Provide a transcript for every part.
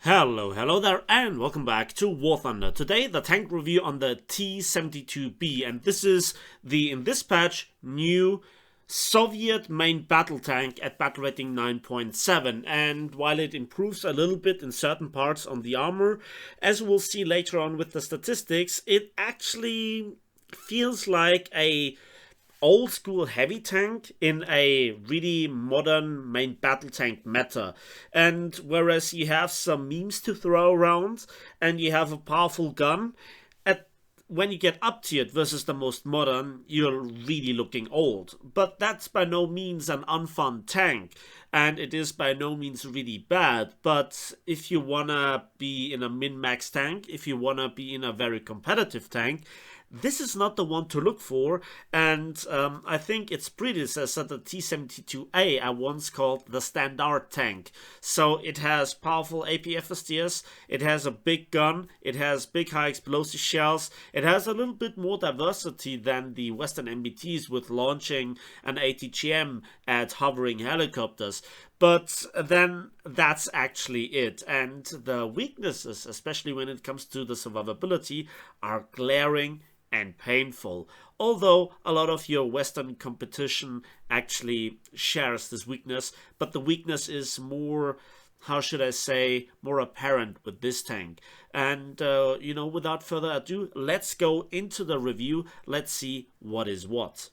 Hello there, and welcome back to War Thunder. Today, the tank review on the T-72B, and this is the, in this patch, new Soviet main battle tank at battle rating 9.7. And while it improves a little bit in certain parts on the armor, as we'll see later on with the statistics, it actually feels like a old school heavy tank in a really modern main battle tank meta. And whereas you have some memes to throw around and you have a powerful gun, when you get up to it versus the most modern, you're really looking old. But that's by no means an unfun tank, and it is by no means really bad. But if you wanna be in a min-max tank, if you wanna be in a very competitive tank, this is not the one to look for, and I think its predecessor, the T-72A, I once called the standard tank. So it has powerful APFSDS, it has a big gun, it has big high explosive shells, it has a little bit more diversity than the Western MBTs with launching an ATGM at hovering helicopters. But then that's actually it. And the weaknesses, especially when it comes to the survivability, are glaring and painful. Although a lot of your Western competition actually shares this weakness, but the weakness is more, how should I say, more apparent with this tank. And, without further ado, let's go into the review. Let's see what is what.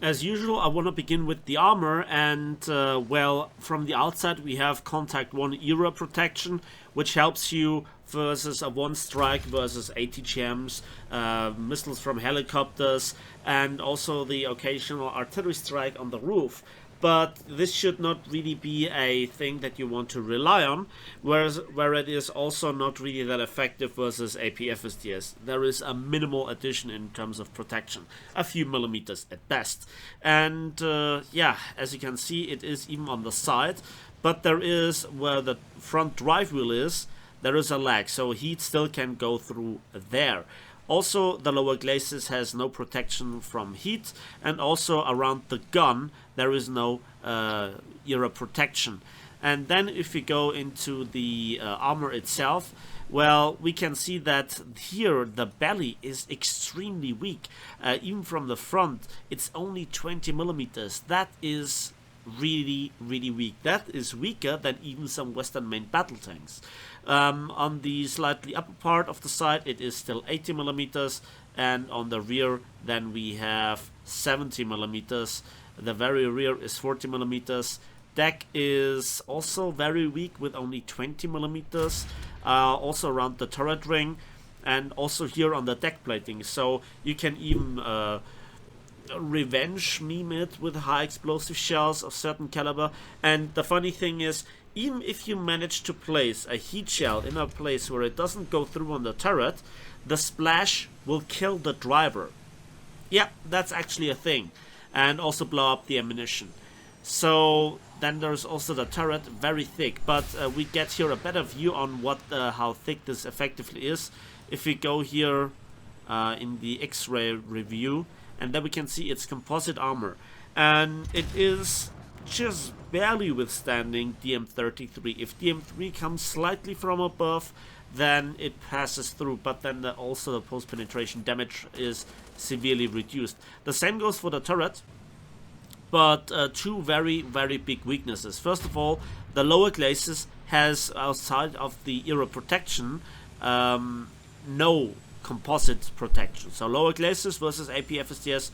As usual, I want to begin with the armor, and from the outside we have Contact 1 era protection, which helps you versus a one strike versus ATGMs, missiles from helicopters, and also the occasional artillery strike on the roof. But this should not really be a thing that you want to rely on, where it is also not really that effective versus APFSDS. There is a minimal addition in terms of protection, a few millimeters at best. And as you can see, it is even on the side, but there is, where the front drive wheel is, there is a lag, so heat still can go through there. Also, the lower glacis has no protection from heat, and also around the gun there is no era protection. And then if we go into the armor itself, well, we can see that here the belly is extremely weak. Even from the front, it's only 20 millimeters. That is really weak. That is weaker than even some Western main battle tanks. On the slightly upper part of the side, it is still 80 millimeters, and on the rear then we have 70 millimeters. The very rear is 40 millimeters. Deck is also very weak with only 20 millimeters, also around the turret ring, and also here on the deck plating. So you can even revenge meme it with high explosive shells of certain caliber. And the funny thing is, even if you manage to place a heat shell in a place where it doesn't go through on the turret, the splash will kill the driver. Yeah, that's actually a thing. And also blow up the ammunition. So then there's also the turret, very thick, but we get here a better view on how thick this effectively is if we go here in the X-ray review, and then we can see its composite armor, and it is just barely withstanding DM33. If DM3 comes slightly from above, then it passes through, but then also the post-penetration damage is severely reduced. The same goes for the turret, but two very big weaknesses. First of all, the lower glacis has, outside of the era protection, no composite protection. So lower glacis versus APFSDS,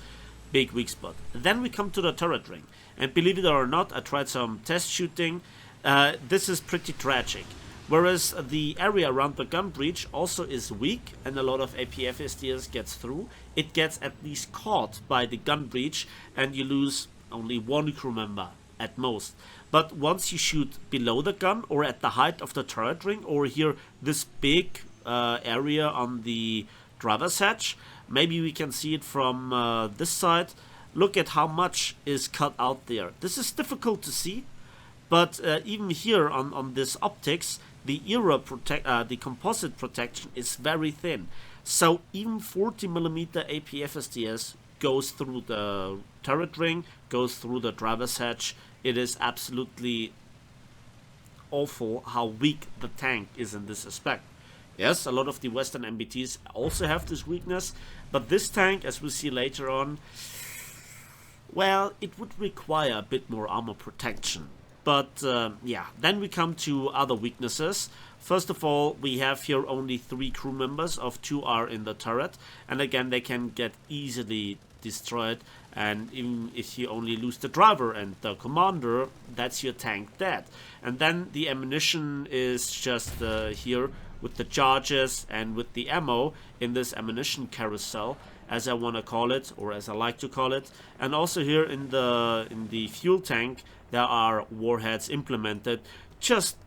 big weak spot. Then we come to the turret ring, and believe it or not, I tried some test shooting. This is pretty tragic. Whereas the area around the gun breech also is weak, and a lot of APFSDS gets through, it gets at least caught by the gun breech, and you lose only one crew member at most. But once you shoot below the gun, or at the height of the turret ring, or here this big area on the driver's hatch, maybe we can see it from this side. Look at how much is cut out there. This is difficult to see, but even here on this optics, the the composite protection is very thin. So even 40mm APFSDS goes through the turret ring, goes through the driver's hatch. It is absolutely awful how weak the tank is in this aspect. Yes, a lot of the Western MBTs also have this weakness, but this tank, as we'll see later on, well, it would require a bit more armor protection. But yeah, then we come to other weaknesses. First of all, we have here only 3 crew members, of 2 are in the turret, and again they can get easily destroyed, and even if you only lose the driver and the commander, that's your tank dead. And then the ammunition is just here with the charges and with the ammo in this ammunition carousel, as I want to call it, or as I like to call it. And also here in the fuel tank there are warheads implemented just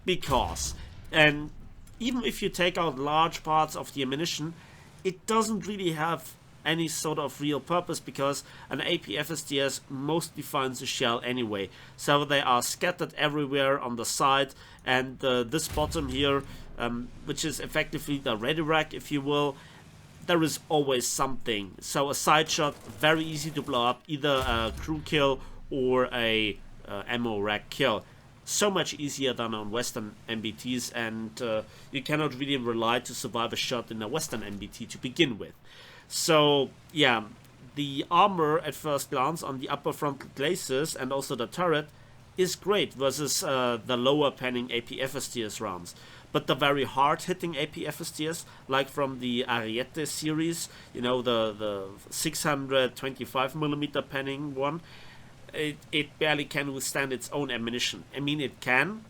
because. And even if you take out large parts of the ammunition, it doesn't really have any sort of real purpose, because an AP-FSDS mostly finds a shell anyway, so they are scattered everywhere on the side. And this bottom here, which is effectively the ready rack, if you will, there is always something. So a side shot, very easy to blow up, either a crew kill or a ammo rack kill. So much easier than on Western MBTs, and you cannot really rely to survive a shot in a Western MBT to begin with. So yeah, the armor at first glance on the upper frontal glacis and also the turret is great versus the lower panning AP-FSDS rounds. But the very hard hitting AP-FSDS, like from the Ariete series, you know, the 625mm panning one, it barely can withstand its own ammunition. I mean, it can,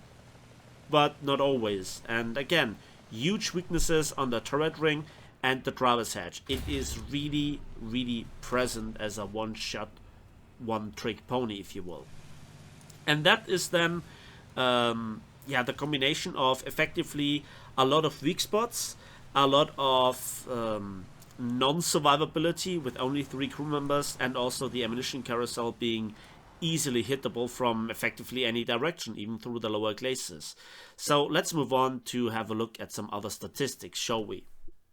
but not always. And again, huge weaknesses on the turret ring and the driver's hatch. It is really, really present as a one-shot, one-trick pony, if you will. And that is then, yeah, the combination of effectively a lot of weak spots, a lot of non-survivability with only 3 crew members, and also the ammunition carousel being easily hittable from effectively any direction, even through the lower glacis. So let's move on to have a look at some other statistics, shall we?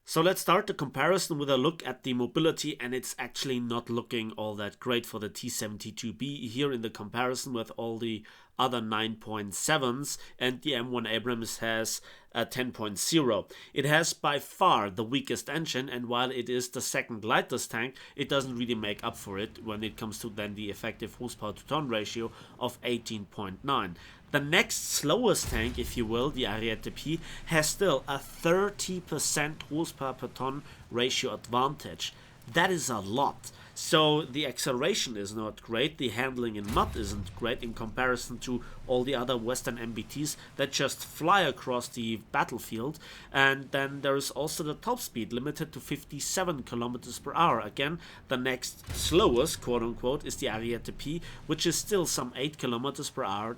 So let's start the comparison with a look at the mobility, and it's actually not looking all that great for the T-72B here in the comparison with all the other 9.7s, and the M1 Abrams has a 10.0. It has by far the weakest engine, and while it is the second lightest tank, it doesn't really make up for it when it comes to then the effective horsepower to ton ratio of 18.9. The next slowest tank, if you will, the Ariete P, has still a 30% horsepower per ton ratio advantage. That is a lot. So the acceleration is not great, the handling in mud isn't great in comparison to all the other Western MBTs that just fly across the battlefield. And then there is also the top speed limited to 57 kilometers per hour. Again, the next slowest, quote unquote, is the Ariete P, which is still some 8 kilometers per hour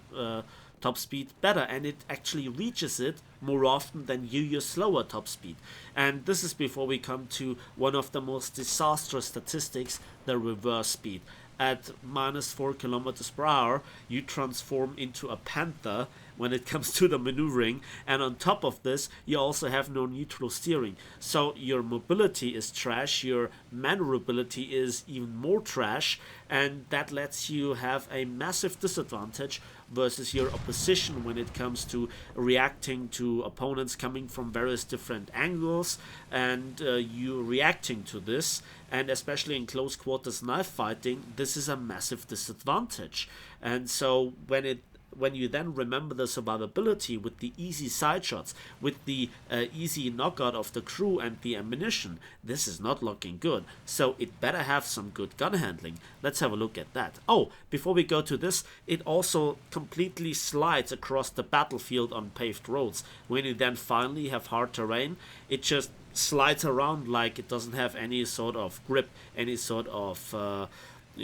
top speed better, and it actually reaches it more often than your slower top speed. And this is before we come to one of the most disastrous statistics, the reverse speed. At minus 4 kilometers per hour, you transform into a panther when it comes to the maneuvering, and on top of this, you also have no neutral steering. So your mobility is trash, your maneuverability is even more trash, and that lets you have a massive disadvantage versus your opposition when it comes to reacting to opponents coming from various different angles, and you reacting to this. And especially in close quarters knife fighting, this is a massive disadvantage. And so when you then remember the survivability with the easy side shots, with the easy knockout of the crew and the ammunition, this is not looking good. So it better have some good gun handling. Let's have a look at that. Oh, before we go to this, it also completely slides across the battlefield on paved roads. When you then finally have hard terrain, it just slides around like it doesn't have any sort of grip, any sort of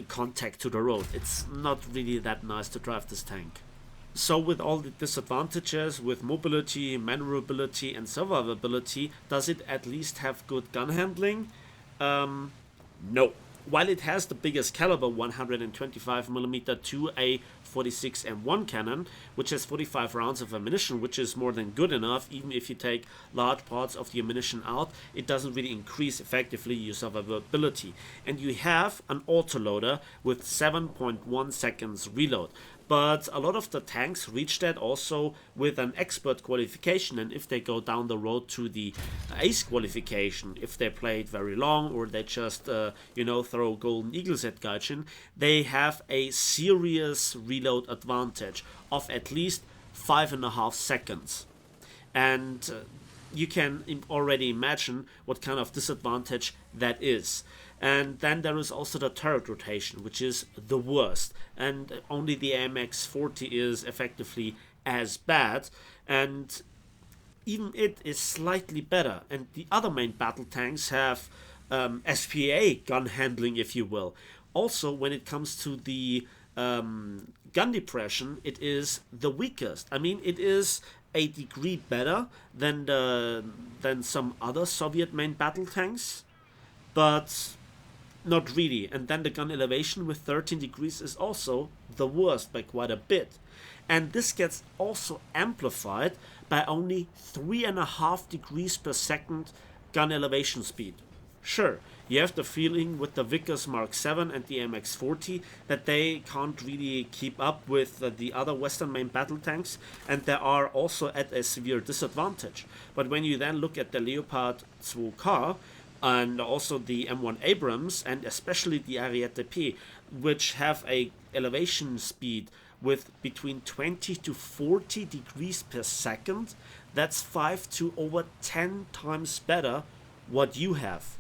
contact to the road. It's not really that nice to drive this tank. So with all the disadvantages with mobility, maneuverability and survivability, does it at least have good gun handling? No. While it has the biggest caliber 125mm 2A46 M1 cannon, which has 45 rounds of ammunition, which is more than good enough, even if you take large parts of the ammunition out, it doesn't really increase effectively your survivability. And you have an autoloader with 7.1 seconds reload. But a lot of the tanks reach that also with an expert qualification, and if they go down the road to the ace qualification, if they play it very long or they just throw golden eagles at Gaijin, they have a serious reload advantage of at least 5.5 seconds. And you can already imagine what kind of disadvantage that is. And then there is also the turret rotation, which is the worst. And only the AMX-40 is effectively as bad. And even it is slightly better. And the other main battle tanks have SPA gun handling, if you will. Also, when it comes to the gun depression, it is the weakest. I mean, it is a degree better than some other Soviet main battle tanks, but not really. And then the gun elevation with 13 degrees is also the worst by quite a bit. And this gets also amplified by only 3.5 degrees per second gun elevation speed. Sure, you have the feeling with the Vickers Mark 7 and the MX-40 that they can't really keep up with the other Western main battle tanks, and they are also at a severe disadvantage. But when you then look at the Leopard 2K and also the M1 Abrams and especially the Ariete P, which have a elevation speed with between 20 to 40 degrees per second, that's 5 to over 10 times better what you have.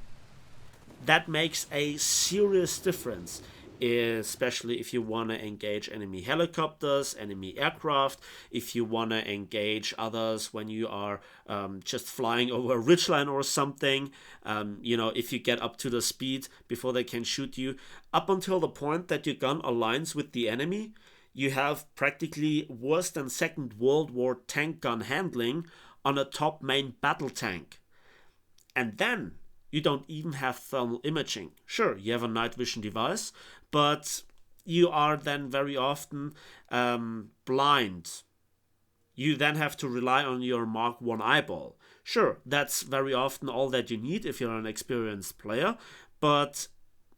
That makes a serious difference, especially if you want to engage enemy helicopters, enemy aircraft, if you want to engage others when you are just flying over a ridgeline or something, if you get up to the speed before they can shoot you. Up until the point that your gun aligns with the enemy, you have practically worse than Second World War tank gun handling on a top main battle tank. And then you don't even have thermal imaging. Sure, you have a night vision device, but you are then very often blind. You then have to rely on your Mark 1 eyeball. Sure, that's very often all that you need if you're an experienced player, but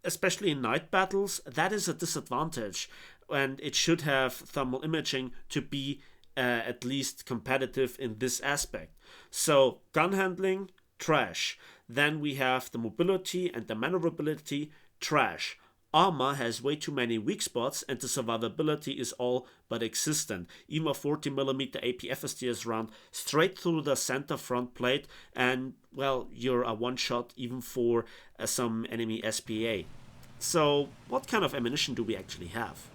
especially in night battles, that is a disadvantage, and it should have thermal imaging to be at least competitive in this aspect. So, gun handling, trash. Then we have the mobility and the maneuverability, trash. Armor has way too many weak spots and the survivability is all but existent. Even a 40mm APFSTS round straight through the center front plate and, well, you're a one-shot even for some enemy SPA. So what kind of ammunition do we actually have?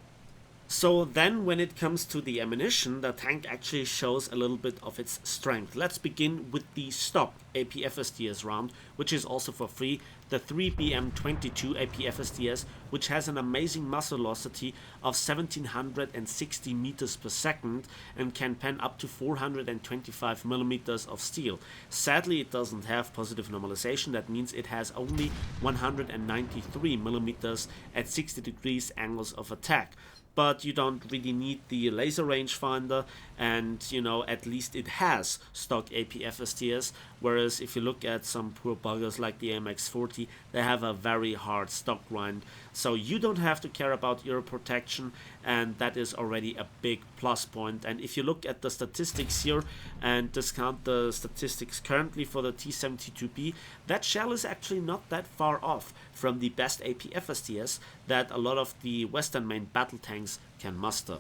So then when it comes to the ammunition, the tank actually shows a little bit of its strength. Let's begin with the stock APFSTS round, which is also for free, the 3BM22 APFSTS, which has an amazing muzzle velocity of 1760 meters per second and can pen up to 425 millimeters of steel. Sadly, it doesn't have positive normalization. That means it has only 193 millimeters at 60 degrees angles of attack. But you don't really need the laser rangefinder, and at least it has stock APFSTS, whereas if you look at some poor buggers like the MX-40, they have a very hard stock grind, so you don't have to care about your protection, and that is already a big plus point. And if you look at the statistics here and discount the statistics currently for the T-72B, that shell is actually not that far off from the best APFSTS that a lot of the Western main battle tanks can muster.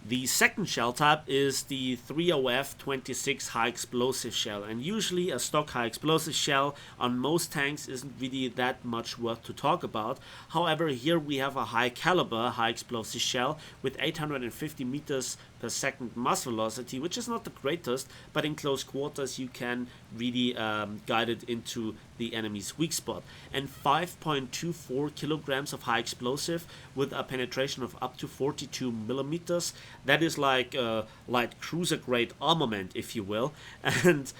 The second shell type is the 3OF26 high explosive shell, and usually a stock high explosive shell on most tanks isn't really that much worth to talk about. However, here we have a high caliber high explosive shell with 850 meters per second muzzle velocity, which is not the greatest, but in close quarters you can really guide it into the enemy's weak spot. And 5.24 kilograms of high explosive with a penetration of up to 42 millimeters. That is like light cruiser grade armament, if you will. And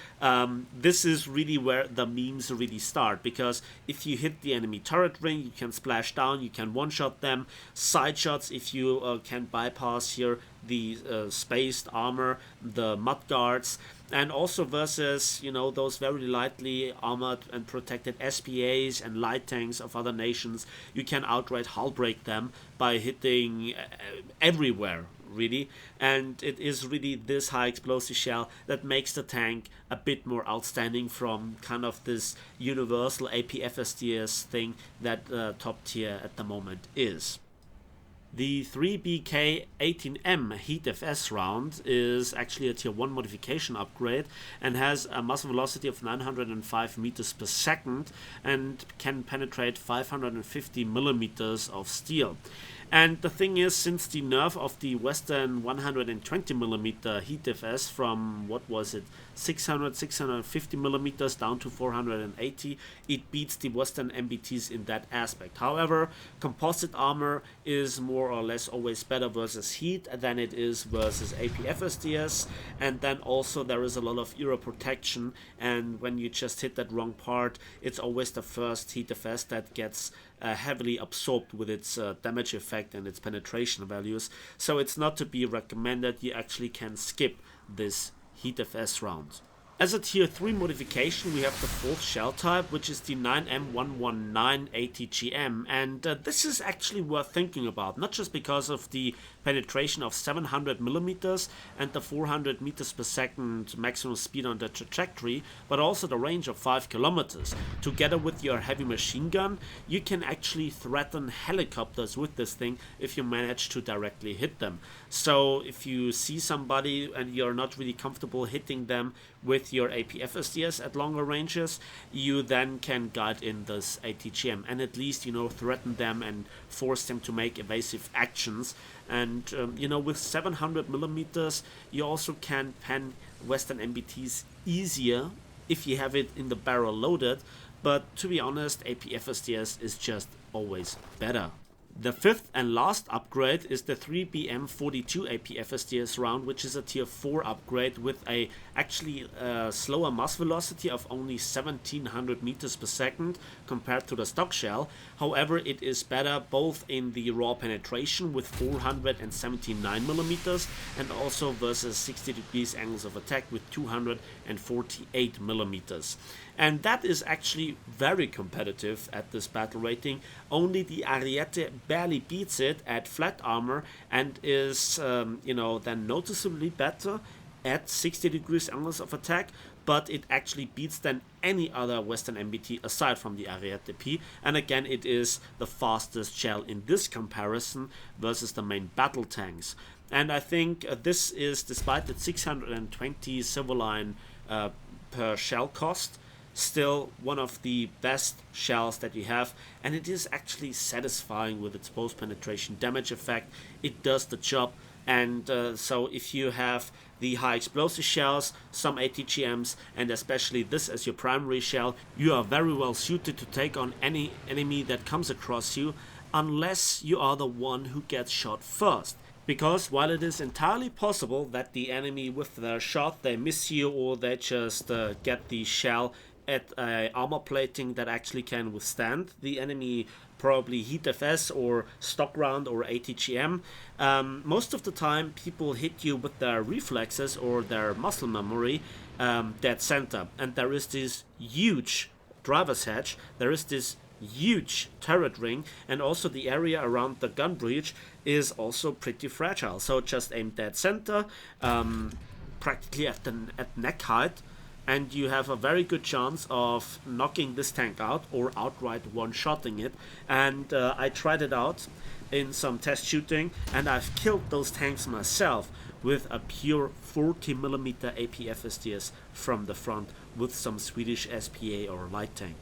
this is really where the memes really start, because if you hit the enemy turret ring, you can splash down, you can one-shot them. Side shots, if you can bypass here the spaced armor, the mud guards, and also versus those very lightly armored and protected SPAs and light tanks of other nations, you can outright hull break them by hitting everywhere really, and it is really this high explosive shell that makes the tank a bit more outstanding from kind of this universal APFSDS thing that top tier at the moment is. The 3BK18M Heat FS round is actually a tier 1 modification upgrade and has a muzzle velocity of 905 meters per second and can penetrate 550 millimeters of steel. And the thing is, since the nerf of the Western 120mm Heat FS from, what was it, 650 millimeters down to 480, it beats the Western MBTs in that aspect. However, composite armor is more or less always better versus heat than it is versus APFSDS, and then also there is a lot of era protection, and when you just hit that wrong part, it's always the first Heat FS that gets heavily absorbed with its damage effect and its penetration values, so it's not to be recommended. You actually can skip this Heat FS round. As a tier 3 modification, we have the 4th shell type, which is the 9M119 ATGM, and this is actually worth thinking about, not just because of the penetration of 700 millimeters and the 400 meters per second maximum speed on the trajectory, but also the range of 5 kilometers. Together with your heavy machine gun, you can actually threaten helicopters with this thing if you manage to directly hit them. So if you see somebody and you're not really comfortable hitting them with your APFSDS at longer ranges, you then can guide in this ATGM and at least, threaten them and force them to make evasive actions. And, with 700 millimeters, you also can pen Western MBTs easier if you have it in the barrel loaded. But to be honest, APFSDS is just always better. The 5th and last upgrade is the 3BM42 APFSDS round, which is a tier 4 upgrade with a actually slower mass velocity of only 1700 meters per second compared to the stock shell. However, it is better both in the raw penetration with 479 millimeters and also versus 60 degrees angles of attack with 248 millimeters. And that is actually very competitive at this battle rating. Only the Ariete barely beats it at flat armor and is, then noticeably better at 60 degrees angles of attack, but it actually beats then any other Western MBT aside from the Ariete P. And again, it is the fastest shell in this comparison versus the main battle tanks. And I think this is, despite the 620 silver line per shell cost, still one of the best shells that you have, and it is actually satisfying with its post penetration damage effect. It does the job, and so if you have the high explosive shells, some ATGMs, and especially this as your primary shell, you are very well suited to take on any enemy that comes across you, unless you are the one who gets shot first. Because while it is entirely possible that the enemy with their shot, they miss you or they just get the shell at armor plating that actually can withstand the enemy, probably Heat FS or stock round or ATGM. Most of the time people hit you with their reflexes or their muscle memory dead center, and there is this huge driver's hatch, there is this huge turret ring, and also the area around the gun breech is also pretty fragile. So just aim dead center, practically at neck height, and you have a very good chance of knocking this tank out or outright one-shotting it. And I tried it out in some test shooting, and I've killed those tanks myself with a pure 40mm APFSDS from the front with some Swedish SPA or light tank.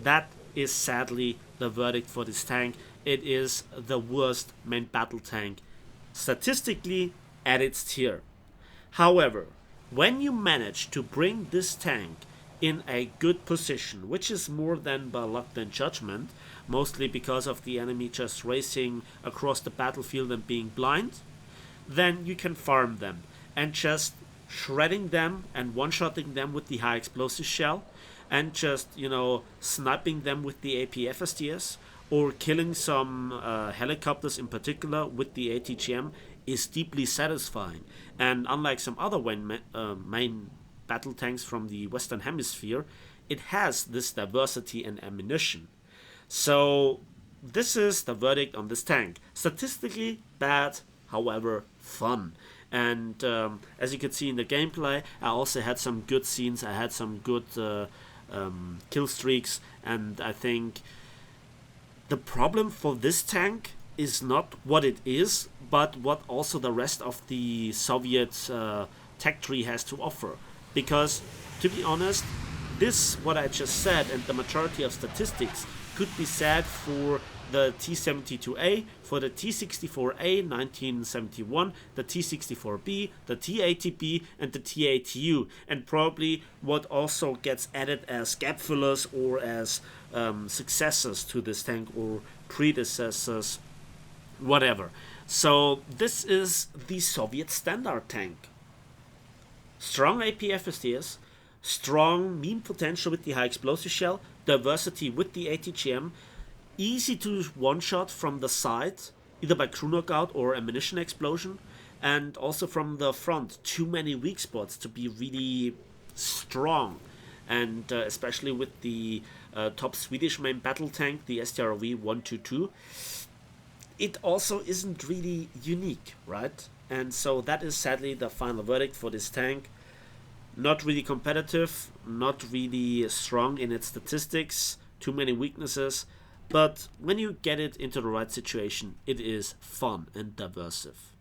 That is sadly the verdict for this tank. It is the worst main battle tank statistically at its tier. However, when you manage to bring this tank in a good position, which is more than by luck than judgment, mostly because of the enemy just racing across the battlefield and being blind, then you can farm them and just shredding them and one-shotting them with the high explosive shell and just, sniping them with the APFSDS or killing some helicopters in particular with the ATGM is deeply satisfying. And unlike some other main battle tanks from the Western Hemisphere, it has this diversity and ammunition. So this is the verdict on this tank. Statistically bad, however fun. And as you could see in the gameplay, I also had some good scenes, I had some good kill streaks, and I think the problem for this tank is not what it is, but what also the rest of the Soviet tech tree has to offer. Because, to be honest, this, what I just said, and the majority of statistics could be said for the T-72A, for the T-64A 1971, the T-64B, the T-80B, and the T-80U, and probably what also gets added as gap fillers or as successors to this tank or predecessors, whatever. So this is the Soviet standard tank. Strong AP FSTS, strong meme potential with the high explosive shell, diversity with the ATGM, easy to one-shot from the side, either by crew knockout or ammunition explosion, and also from the front, too many weak spots to be really strong. And especially with the top Swedish main battle tank, the STRV 122, it also isn't really unique, right? And so that is sadly the final verdict for this tank. Not really competitive, not really strong in its statistics, too many weaknesses, but when you get it into the right situation, it is fun and diversive.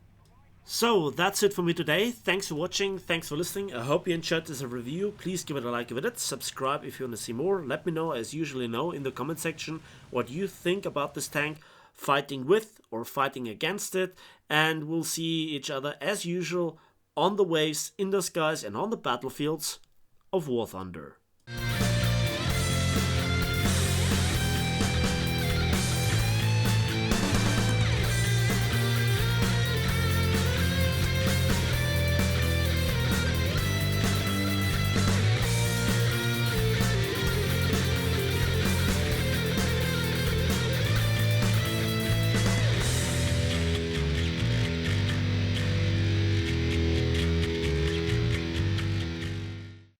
So that's it for me today. Thanks for watching, thanks for listening. I hope you enjoyed this review. Please give it a like if it is, subscribe if you want to see more. Let me know, as usually know, in the comment section what you think about this tank, fighting with or fighting against it, and we'll see each other as usual on the waves, in the skies, and on the battlefields of War Thunder.